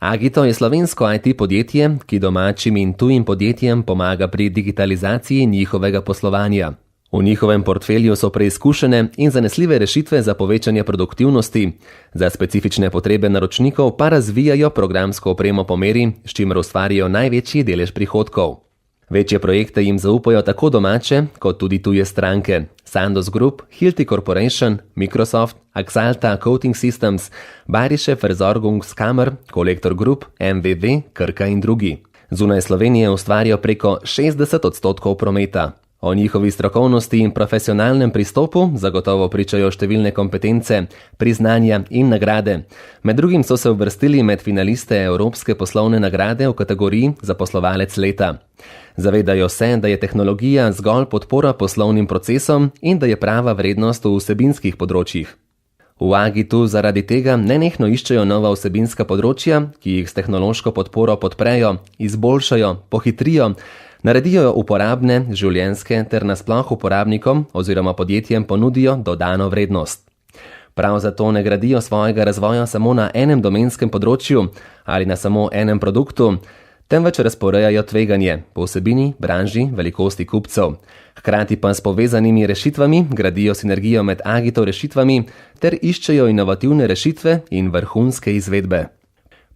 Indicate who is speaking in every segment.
Speaker 1: Agito je slovensko IT podjetje, ki domačim in tujim podjetjem pomaga pri digitalizaciji njihovega poslovanja. V njihovem portfelju so preizkušene in zanesljive rešitve za povečanje produktivnosti, za specifične potrebe naročnikov pa razvijajo programsko opremo po meri, s čimer ustvarijo največji delež prihodkov. Večje projekte jim zaupajo tako domače, kot tudi tuje stranke. Sandoz Group, Hilti Corporation, Microsoft, Axalta Coating Systems, Bayerische Versorgungskammer, Collector Group, MVV, Krka in drugi. Zunaj Slovenije ustvarijo preko 60% prometa. O njihovi strokovnosti in profesionalnem pristopu zagotovo pričajo številne kompetence, priznanja in nagrade. Med drugim so se uvrstili med finaliste Evropske poslovne nagrade v kategoriji Zaposlovalec leta. Zavedajo se, da je tehnologija zgolj podpora poslovnim procesom in da je prava vrednost v vsebinskih področjih. V Agitu zaradi tega nenehno iščejo nova vsebinska področja, ki jih s tehnološko podporo podprejo, izboljšajo, pohitrijo, naredijo uporabne, življenjske ter nasploh uporabnikom oziroma podjetjem ponudijo dodano vrednost. Prav zato ne gradijo svojega razvoja samo na enem domenskem področju ali na samo enem produktu, temveč razporejajo tveganje po vsebini, branži, velikosti kupcev. Hkrati pa s povezanimi rešitvami gradijo sinergijo med Agito rešitvami ter iščejo inovativne rešitve in vrhunske izvedbe.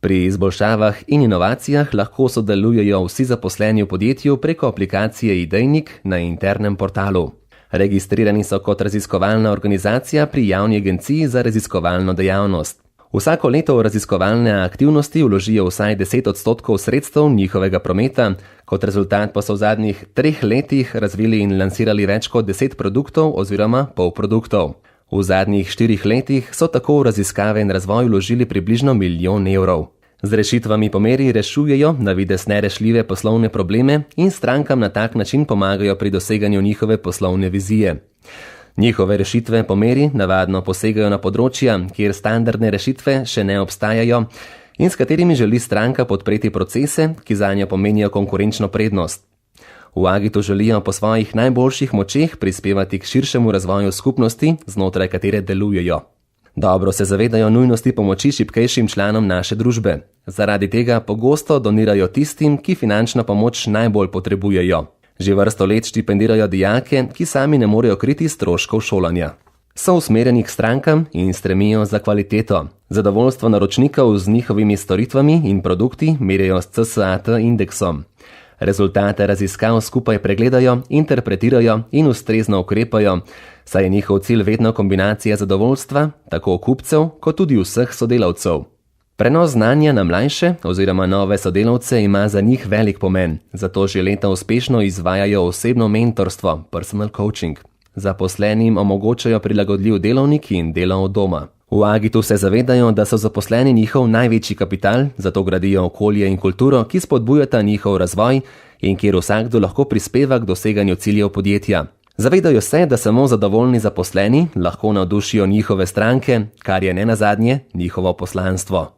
Speaker 1: Pri izboljšavah in inovacijah lahko sodelujejo vsi zaposleni v podjetju preko aplikacije Idejnik na internem portalu. Registrirani so kot raziskovalna organizacija pri javni agenciji za raziskovalno dejavnost. Vsako leto v raziskovalne aktivnosti vložijo vsaj 10% sredstev njihovega prometa, kot rezultat pa so v zadnjih 3 letih razvili in lansirali več kot 10 produktov oziroma polproduktov. V zadnjih 4 letih so tako v raziskave in razvoj vložili približno 1 milijon evrov. Z rešitvami po meri rešujejo na videz nerešljive poslovne probleme in strankam na tak način pomagajo pri doseganju njihove poslovne vizije. Njihove rešitve po meri navadno posegajo na področja, kjer standardne rešitve še ne obstajajo in s katerimi želi stranka podpreti procese, ki zanjo pomenijo konkurenčno prednost. V Agitu želijo po svojih najboljših močeh prispevati k širšemu razvoju skupnosti, znotraj katere delujejo. Dobro se zavedajo nujnosti pomoči šibkejšim članom naše družbe. Zaradi tega pogosto donirajo tistim, ki finančno pomoč najbolj potrebujejo. Že vrsto let štipendirajo dijake, ki sami ne morejo kriti stroškov šolanja. So usmerjeni k strankam in stremijo za kvaliteto. Zadovoljstvo naročnikov z njihovimi storitvami in produkti merijo s CSAT indeksom. Rezultate raziskav skupaj pregledajo, interpretirajo in ustrezno ukrepajo, saj je njihov cilj vedno kombinacija zadovoljstva, tako kupcev, kot tudi vseh sodelavcev. Prenos znanja na mlajše oziroma nove sodelavce ima za njih velik pomen, zato že leta uspešno izvajajo osebno mentorstvo, personal coaching. Zaposlenim omogočajo prilagodljiv delovnik in delo od doma. V Agitu se zavedajo, da so zaposleni njihov največji kapital, zato gradijo okolje in kulturo, ki spodbujata njihov razvoj in kjer vsakdo lahko prispeva k doseganju ciljev podjetja. Zavedajo se, da samo zadovoljni zaposleni lahko navdušijo njihove stranke, kar je nenazadnje njihovo poslanstvo.